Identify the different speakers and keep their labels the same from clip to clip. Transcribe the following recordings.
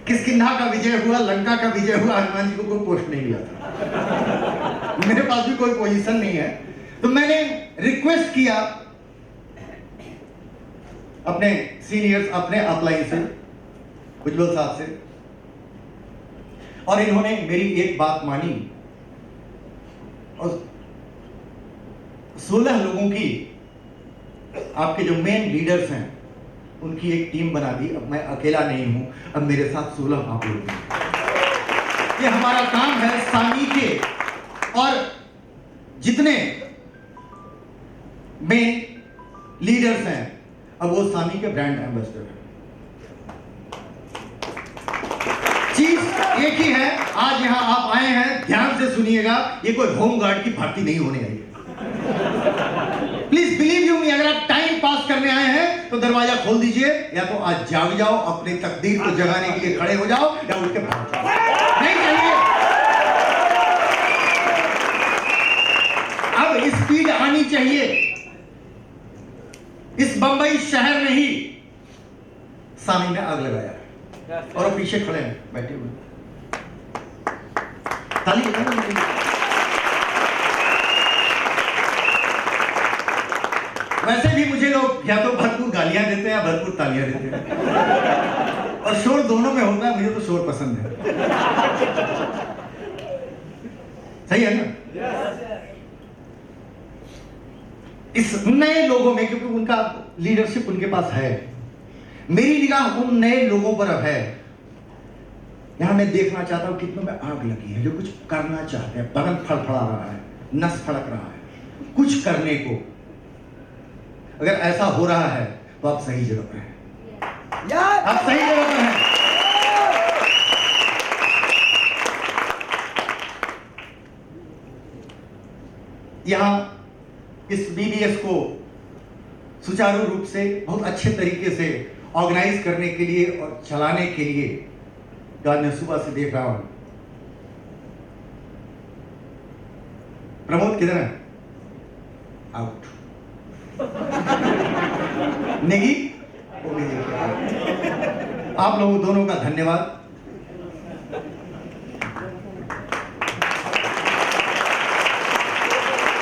Speaker 1: किष्किंधा का विजय हुआ, लंका का विजय हुआ, हनुमान जी को कोई पोस्ट नहीं मिला था। मेरे पास भी कोई पोजीशन नहीं है। तो मैंने रिक्वेस्ट किया अपने सीनियर्स, अपने अपलाइन से, उज्जवल साहब से, और इन्होंने मेरी एक बात मानी और 16 लोगों की, आपके जो मेन लीडर्स हैं उनकी एक टीम बना दी। अब मैं अकेला नहीं हूं, अब मेरे साथ 16 आप लोग हैं। ये हमारा काम है सामी के, और जितने मेन लीडर्स हैं अब वो सामी के ब्रांड एम्बेसडर हैं। चीज एक ही है, आज यहां आप आए हैं, ध्यान से सुनिएगा, ये कोई होमगार्ड की भर्ती नहीं होने आई है। प्लीज बिलीव यू मी, अगर आप टाइम पास करने आए हैं तो दरवाजा खोल दीजिए, या तो आज जाग जाओ, अपनी तकदीर को जगाने के लिए खड़े हो जाओ, या उठ के भाग जाओ। नहीं चाहिए। अब स्पीड आनी चाहिए। इस बंबई शहर ने ही सामी में आग लगाया है, और वो पीछे खड़े हैं, बैठे हुए। ताली बजाओ। वैसे भी मुझे लोग या तो भरपूर गालियां देते हैं या भरपूर तालियां देते हैं, और शोर दोनों में होता है। मुझे तो शोर पसंद है। सही है ना? इस नए लोगों में, क्योंकि उनका लीडरशिप उनके पास है, मेरी निगाह उन नए लोगों पर अब है। यहां मैं देखना चाहता हूं कितनों में आग लगी है, जो कुछ करना चाहते हैं, बदन फड़फड़ा रहा है, नस फड़क रहा है कुछ करने को। अगर ऐसा हो रहा है तो आप सही जगह पर हैं, आप सही जगह पर हैं। यहां इस बीबीएस को सुचारू रूप से, बहुत अच्छे तरीके से ऑर्गेनाइज करने के लिए और चलाने के लिए, जो आज मैं सुबह से देख रहा हूं, प्रमोद किधर है? आउट। नेगी, आप लोगों दोनों का धन्यवाद।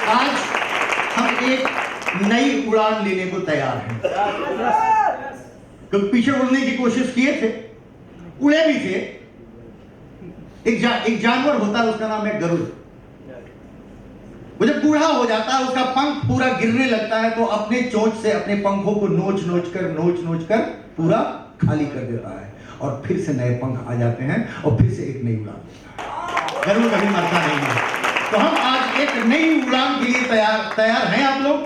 Speaker 1: आज हम एक नई उड़ान लेने को तैयार हैं, क्योंकि पीछे उड़ने की कोशिश किए थे, उड़े भी थे। एक जानवर होता है, उसका नाम है गरुड़। वो जब बूढ़ा हो जाता है, उसका पंख पूरा गिरने लगता है, तो अपने चोंच से अपने पंखों को नोच नोच कर पूरा खाली कर देता है, और फिर से नए पंख आ जाते हैं, और फिर से एक नई उड़ान होता है। गरुड़ कभी मरता नहीं है। तो हम आज एक नई उड़ान के लिए तैयार हैं आप लोग?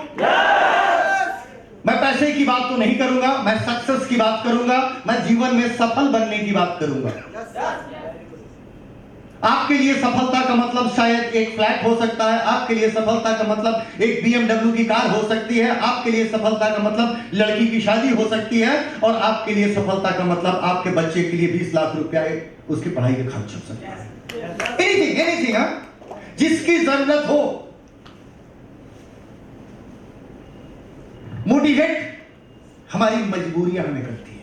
Speaker 1: मैं पैसे की बात तो नहीं करूंगा, मैं सक्सेस की बात करूंगा, मैं जीवन में सफल बनने की बात करूंगा। आपके लिए सफलता का मतलब शायद एक फ्लैट हो सकता है, आपके लिए सफलता का मतलब एक BMW की कार हो सकती है, आपके लिए सफलता का मतलब लड़की की शादी हो सकती है, और आपके लिए सफलता का मतलब आपके बच्चे के लिए 20 लाख रुपया उसकी पढ़ाई का खर्च हो सकता है। एनीथिंग, जिसकी जरूरत हो। मोटिवेट हमारी मजबूरियां हमें करती हैं,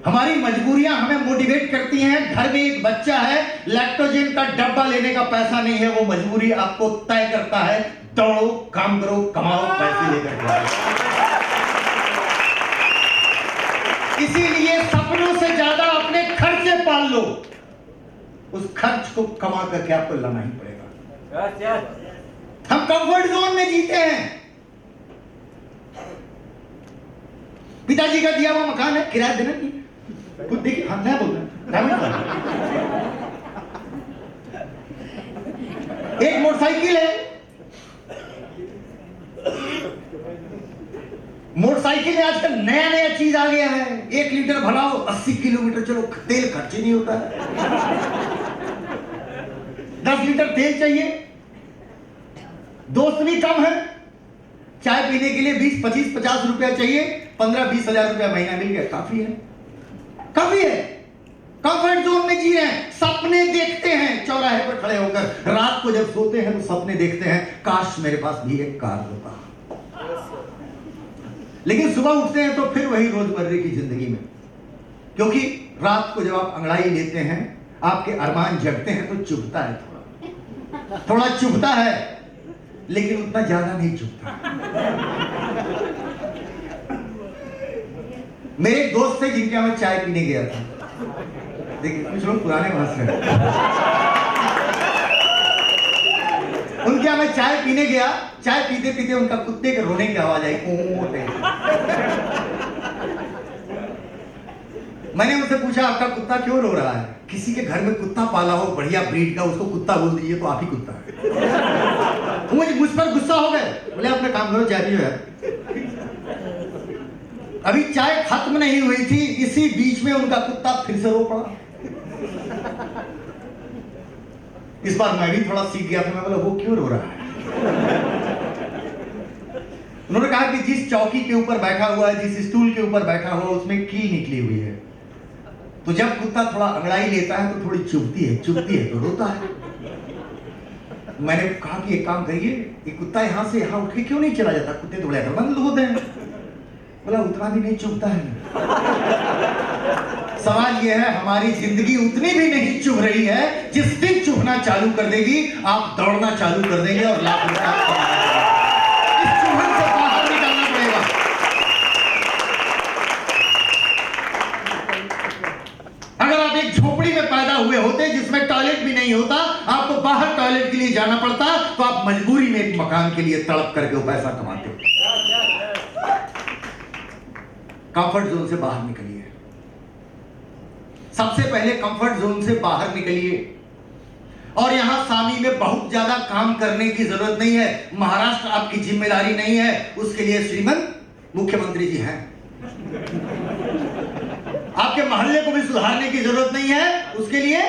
Speaker 1: हमारी मजबूरियां हमें मोटिवेट करती हैं। घर में एक बच्चा है, लैक्टोजेन का डब्बा लेने का पैसा नहीं है, वो मजबूरी आपको तय करता है, दौड़ो, काम करो, कमाओ, पैसे लेकर जाओ। इसीलिए सपनों से ज्यादा अपने खर्चे पाल लो। उस खर्च को कमा करके आपको लाना ही पड़ेगा। हम कंफर्ट जोन में जीते हैं। पिताजी का दिया हुआ मकान है, किराया देना नहीं, खुद देखिए, हाँ क्या बोल रहे हैं। एक मोटरसाइकिल है, मोटरसाइकिल में आजकल नया नया चीज आ गया है। 1 लीटर भराओ, 80 किलोमीटर चलो, तेल खर्च ही नहीं होता है। 10 लीटर तेल चाहिए, दोस्त भी कम है, चाय पीने के लिए 20, 25, 50 रुपया चाहिए, 15-20 हजार रुपया महीना मिल गया, काफी है, काफी है। कंफर्ट जोन में जी रहे हैं, सपने देखते हैं चौराहे पर खड़े होकर। रात को जब सोते हैं तो सपने देखते हैं, काश मेरे पास भी एक कार होता। लेकिन सुबह उठते हैं तो फिर वही रोजमर्रे की जिंदगी में क्योंकि रात को जब आप अंगड़ाई लेते हैं, आपके अरमान जगते हैं, तो चुभता है, थोड़ा चुभता है, लेकिन उतना ज्यादा नहीं चुभता। मेरे एक दोस्त थे जिनके यहाँ मैं चाय पीने गया था। देखिए कुछ लोग पुराने हंस रहे हैं। उनके यहाँ मैं चाय पीने गया, चाय पीते पीते उनका कुत्ते के रोने की आवाज आई। मैंने उनसे पूछा आपका कुत्ता क्यों रो रहा है? किसी के घर में कुत्ता पाला हो बढ़िया ब्रीड का, उसको कुत्ता बोल दीजिए तो आप ही कुत्ता है। मुझ पर गुस्सा हो गए, बोले अपने काम करो, चाय पियो यार। अभी चाय खत्म नहीं हुई थी, इसी बीच में उनका कुत्ता फिर से रो पड़ा। इस बार मैं भी थोड़ा सीख गया था, मैं बोला वो क्यों रो रहा है? उन्होंने कहा कि जिस चौकी के ऊपर बैठा हुआ है, जिस स्टूल के ऊपर बैठा हुआ है, उसमें कील निकली हुई है, तो जब कुत्ता थोड़ा अंगड़ाई लेता है तो थोड़ी चुभती है तो रोता है। मैंने कहा कि एक काम करिए, ये कुत्ता यहां से यहां उठ के क्यों नहीं चला जाता? कुत्ते तो बड़े अकलमंद होते हैं। बोला उतना भी नहीं चुभता है। सवाल यह है, हमारी जिंदगी उतनी भी नहीं चुभ रही है, जिस दिन चुभना चालू कर देगी आप दौड़ना चालू कर देंगे और लाख रुपया इस चुभन से बाहर निकलना पड़ेगा। अगर आप एक झोपड़ी में पैदा हुए होते जिसमें टॉयलेट भी नहीं होता, आपको बाहर टॉयलेट के लिए जाना पड़ता, तो आप मजबूरी में एक मकान के लिए तड़प करके वो पैसा कमाते हो। कंफर्ट जोन से बाहर निकलिए। सबसे पहले कंफर्ट जोन से बाहर निकलिए। और यहां सामी में बहुत ज्यादा काम करने की जरूरत नहीं है। महाराष्ट्र आपकी जिम्मेदारी नहीं है, उसके लिए श्रीमंत मुख्यमंत्री जी हैं। आपके मोहल्ले को भी सुधारने की जरूरत नहीं है, उसके लिए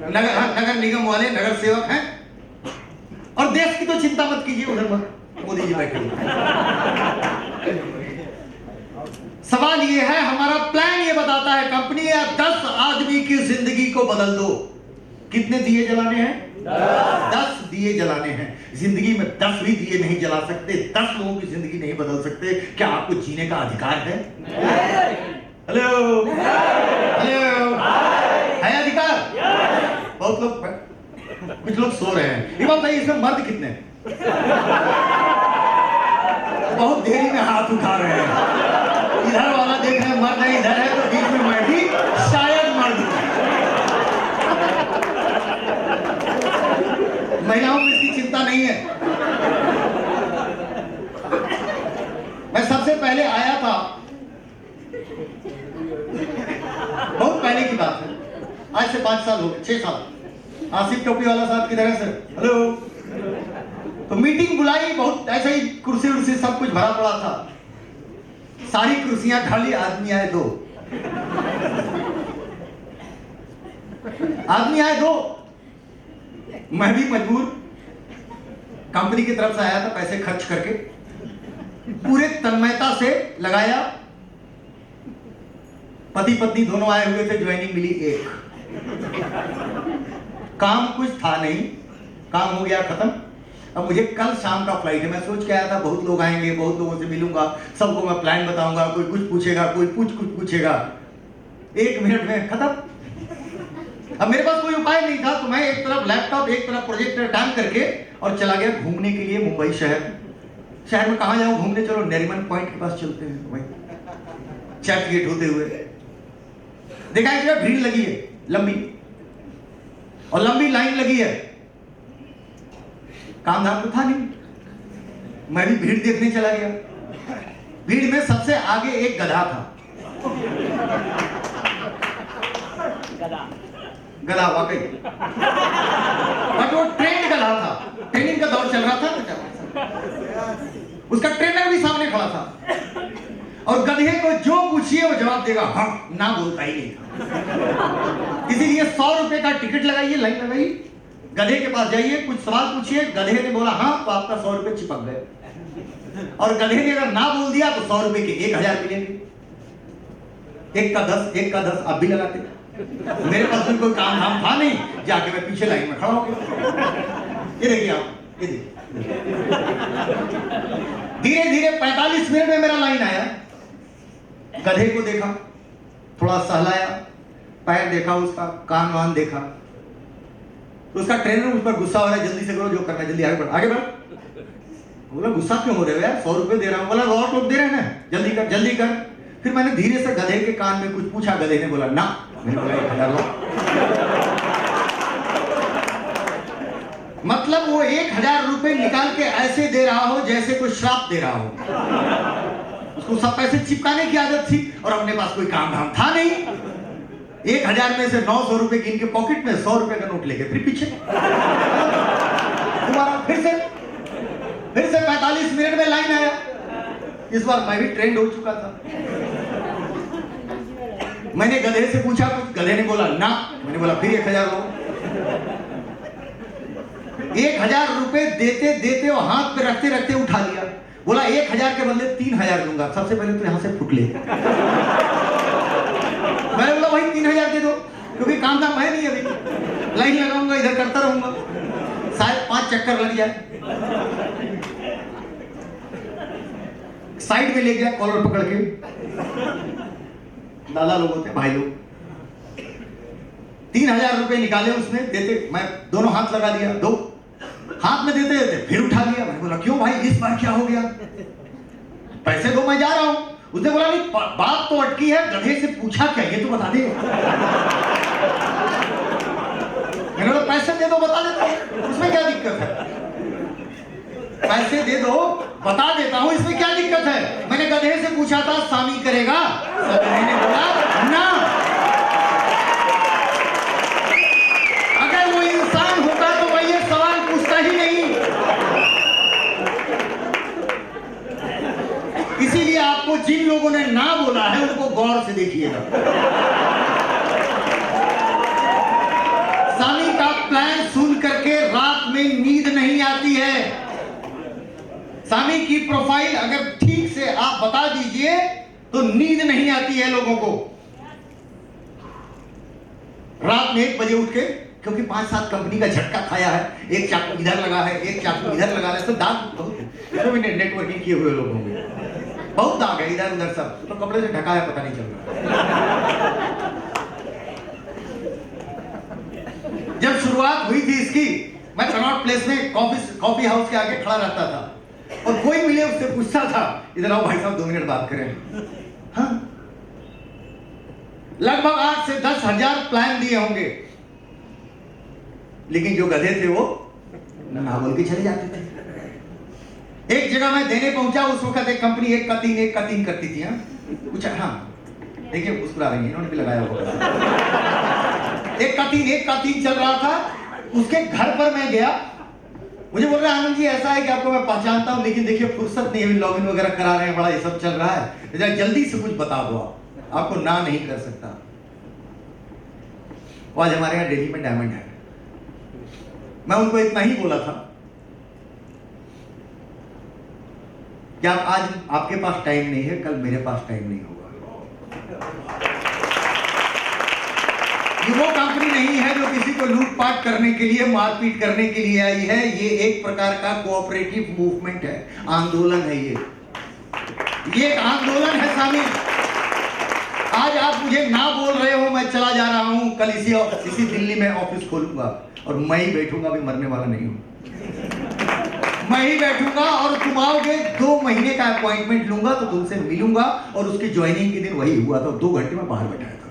Speaker 1: नगर निगम वाले नगर सेवक हैं। और देश की तो चिंता मत कीजिए, उधर मोदी जी बैठे। सवाल यह है, हमारा प्लान यह बताता है कंपनी या 10 आदमी की जिंदगी को बदल दो। कितने दिए जलाने हैं? 10 दिए जलाने हैं। जिंदगी में 10 भी दिए नहीं जला सकते, 10 लोगों की जिंदगी नहीं बदल सकते। क्या आपको जीने का अधिकार है? हेलो हेलो, है अधिकार? बहुत लोग, कुछ लोग सो रहे हैं। ये बताइए इसमें मर्द कितने? बहुत देरी में हाथ उठा रहे हैं। इधर वाला देख रहे हैं मर्द है, इधर है, तो बीच में मैं भी शायद मर्द हूं। महिलाओं में इसकी चिंता नहीं है। मैं सबसे पहले आया था, बहुत पहले की बात है, आज से 5 साल हो गए, 6 साल। आसिफ टोपी वाला साहब किधर है सर? हेलो। तो मीटिंग बुलाई, बहुत ऐसे ही कुर्सी उर्सी सब कुछ भरा पड़ा था, सारी कुर्सियां खाली, आदमी आए 2। आदमी आए 2। मैं भी मजबूर, कंपनी की तरफ से आया था, पैसे खर्च करके पूरे तन्मयता से लगाया। पति पत्नी दोनों आए हुए थे, ज्वाइनिंग मिली 1। काम कुछ था नहीं, काम हो गया खत्म। अब मुझे कल शाम का फ्लाइट है, मैं सोच के आया था बहुत लोग आएंगे, बहुत लोगों से मिलूंगा, सबको मैं प्लान बताऊंगा, कोई कुछ पूछेगा, कोई कुछ पूछेगा। 1 मिनट में खत्म। अब मेरे पास कोई उपाय नहीं था, तो मैं एक तरफ लैपटॉप, एक तरफ प्रोजेक्टर टांग करके और चला गया घूमने के लिए मुंबई शहर। शहर में कहां जाऊं घूमने? चलो नरीमन पॉइंट के पास चलते हैं। भाई चर्च गेट होते हुए देखा एक जगह भीड़ लगी है लंबी, और लंबी लाइन लगी है। काम धाम तो था नहीं, मैं भी भीड़ देखने चला गया। भीड़ में सबसे आगे एक गधा था। गधा वाकई, बट वो ट्रेन गधा था, ट्रेनिंग का दौर चल रहा था। उसका ट्रेनर भी सामने खड़ा था, और गधे को जो पूछिए वो जवाब देगा, हाँ ना, बोलता ही नहीं था। इसीलिए 100 रुपए का टिकट लगाइए, लाइन लगाइए, गधे के पास जाइए, कुछ सवाल पूछिए, गधे ने बोला हाँ, तो आपका 100 रुपए चिपक गए। और गधे ने अगर ना बोल दिया तो 100 रुपए के 1000 मिलेंगे। 1 का 10, 1 का 10 आप भी लगाते। मेरे पास भी कोई काम धाम था नहीं, जाके मैं पीछे लाइन में खड़ा हो गया। ये देखिए आप, ये देखिए, धीरे धीरे 45 मिनट में मेरा लाइन आया। गधे को देखा, थोड़ा सहलाया, पैर देखा उसका, कान वान देखा, तो उसका ट्रेनर उस पर गुस्सा हो रहा है, जल्दी से करो जो करना है, जल्दी आगे बढ़, आगे बढ़। बोला गुस्सा क्यों हो रहे हो यार, 100 रुपए दे रहा हूँ। बोला और लोग दे रहे हैं ना, जल्दी कर जल्दी कर। फिर मैंने धीरे से गधे के कान में कुछ पूछा, गधे ने बोला ना। मैंने बोला 1000 लो। मतलब वो 1000 रुपए निकाल के ऐसे दे रहा हो जैसे कोई श्राप दे रहा हो। उसको सब पैसे चिपकाने की आदत थी और अपने पास कोई काम धाम था नहीं। 1000 में से 900 रुपए गिन के पॉकेट में 100 रुपए का नोट लेके फिर पीछे दोबारा फिर से 45 मिनट में लाइन आया। इस बार मैं भी ट्रेंड हो चुका था। मैंने गधे से पूछा कुछ, गधे ने बोला ना। मैंने बोला फिर 1000 लो। 1000 रुपए देते देते और हाथ पे रखते रखते उठा लिया। बोला 1000 के बदले 3000 दूंगा, सबसे पहले तो यहां से फुट ले। मैंने बोला भाई 3000 दे दो, क्योंकि काम धाम है नहीं, अभी लाइन लगाऊंगा, इधर करता रहूंगा, शायद 5 चक्कर लग जाए। साइड में ले गया, कॉलर पकड़ के, दादा लोग होते, भाई लोग, 3000 रुपए निकाले उसने, देते, मैं दोनों हाथ लगा दिया, दो हाथ में देते देते फिर उठा लिया। मैंने बोला क्यों भाई, इस बार क्या हो गया, पैसे दो, मैं जा रहा हूं। उसने बोला नहीं, बात तो अटकी है, गधे से पूछा क्या, ये तो बता दे। मैंने बोला पैसे दे दो, बता देता हूं, उसमें क्या दिक्कत है, पैसे दे दो बता देता हूं, इसमें क्या दिक्कत है। मैंने गधे से पूछा था स्वामी करेगा, गधे ने बोला ना। अगर वो इंसान होता तो वह ये सवाल पूछता ही नहीं। इसीलिए आपको जिन लोगों ने ना बोला है उनको गौर से देखिएगा। स्वामी का प्लान सुन करके रात में नींद नहीं आती है। स्वामी की प्रोफाइल अगर ठीक से आप बता दीजिए तो नींद नहीं आती है लोगों को। रात में 1 बजे उठ के, क्योंकि 5-7 कंपनी का झटका खाया है, एक चाकू इधर लगा है, एक चाकू इधर लगा है, तो दाग बहुत नेटवर्किंग किए हुए लोगों में बहुत दाग है इधर उधर सब, तो कपड़े से ढका है, पता नहीं चल रहा। जब शुरुआत हुई थी इसकी, मैं कनॉट प्लेस में कॉफी हाउस के आगे खड़ा रहता था और कोई मिले उससे पूछता था इधर आओ भाई साहब 2 मिनट बात करें। हाँ, लगभग 8 से 10,000 प्लान दिए होंगे, लेकिन जो गधे थे वो ना बोल के चले जाते थे। एक जगह मैं देने पहुंचा, उस वक्त एक कंपनी 1 का 3 करती थी। पूछा, हाँ देखिए मुस्कुरा रही है, इन्होंने भी लगाया होगा। 1 का 3 चल रहा था। उसके घर पर मैं गया, मुझे बोल रहा है आनंद जी ऐसा है कि आपको मैं पहचानता हूं, लेकिन देखिए फुर्सत नहीं, अभी लॉगिन वगैरह करा रहे हैं, बड़ा ये सब चल रहा है, जल्दी से कुछ बता दो, आपको ना नहीं कर सकता। आज हमारे यहाँ दिल्ली में डायमंड है। मैं उनको इतना ही बोला था कि आप आज आपके पास टाइम नहीं है, कल मेरे पास टाइम नहीं होगा। ये वो कंपनी नहीं है जो किसी को लूटपाट करने के लिए, मारपीट करने के लिए आई है। ये एक प्रकार का कोऑपरेटिव मूवमेंट है, आंदोलन है। ये एक आंदोलन है स्वामी। आज आप मुझे ना बोल रहे हो, मैं चला जा रहा हूं, कल इसी दिल्ली में ऑफिस खोलूंगा और मैं ही बैठूंगा, भी मरने वाला नहीं हूं। मैं ही बैठूंगा और तुम आओगे, 2 महीने का अपॉइंटमेंट लूंगा तो तुमसे मिलूंगा, और उसकी ज्वाइनिंग के दिन वही हुआ था, 2 घंटे में बाहर बैठाया था।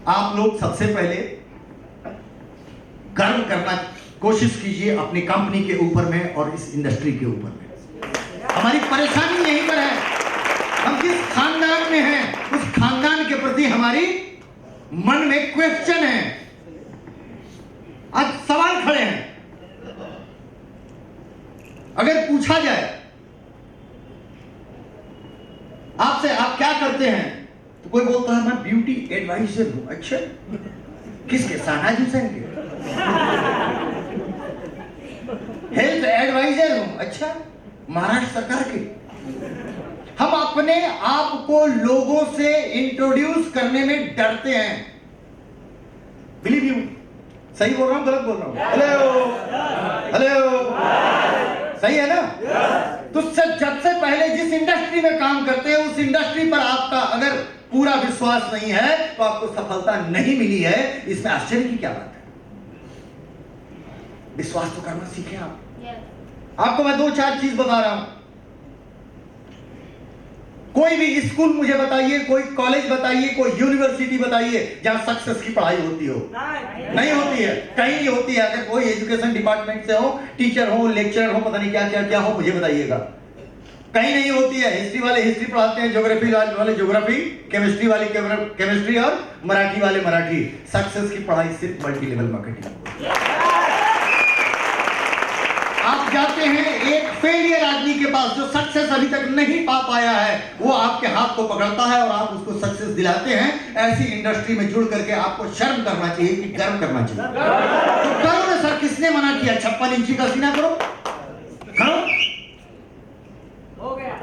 Speaker 1: आप लोग सबसे पहले गर्व करना कोशिश कीजिए अपनी कंपनी के ऊपर में और इस इंडस्ट्री के ऊपर में। हमारी परेशानी यहीं पर है, हम जिस खानदान में हैं उस खानदान के प्रति हमारी मन में क्वेश्चन है। आज सवाल खड़े हैं। अगर पूछा जाए आपसे आप क्या करते हैं, तो कोई बोलता है मैं ब्यूटी एडवाइजर हूं। अच्छा, किसके, शाहनाज हुसैन के? हेल्थ एडवाइजर हूं। अच्छा, महाराष्ट्र सरकार के? हम अपने आप को लोगों से इंट्रोड्यूस करने में डरते हैं। बिलीव यू, सही बोल रहा हूं गलत बोल रहा हूं? हेलो हेलो, सही है ना? तो जब से पहले जिस इंडस्ट्री में काम करते हैं उस इंडस्ट्री पर आपका अगर पूरा विश्वास नहीं है तो आपको सफलता नहीं मिली है। इसमें आश्चर्य की क्या बात है? विश्वास तो करना सीखें आप। आपको मैं 2-4 चीज बता रहा हूं। कोई भी स्कूल मुझे बताइए, कोई कॉलेज बताइए, कोई यूनिवर्सिटी बताइए जहां सक्सेस की पढ़ाई होती हो? नहीं होती है, कहीं नहीं होती है। अगर कोई एजुकेशन डिपार्टमेंट से हो, टीचर हो, लेक्चरर हो, पता नहीं क्या क्या क्या हो, मुझे बताइएगा। कहीं नहीं होती है। हिस्ट्री वाले हिस्ट्री पढ़ाते हैं, ज्योग्राफी वाले ज्योग्राफी, केमिस्ट्री वाले केमिस्ट्री और मराठी वाले मराठी। सक्सेस की पढ़ाई सिर्फ मल्टी लेवल मार्केटिंग। आप जाते हैं एक फेलियर आदमी के पास जो सक्सेस अभी तक नहीं पा पाया है, वो आपके हाथ को पकड़ता है और आप उसको सक्सेस दिलाते हैं। ऐसी इंडस्ट्री में जुड़ करके आपको शर्म करना चाहिए कि गर्व करना चाहिए। तो करो ना सर, किसने मना किया? 56 इंची का सीना करो, करो।
Speaker 2: हो गया।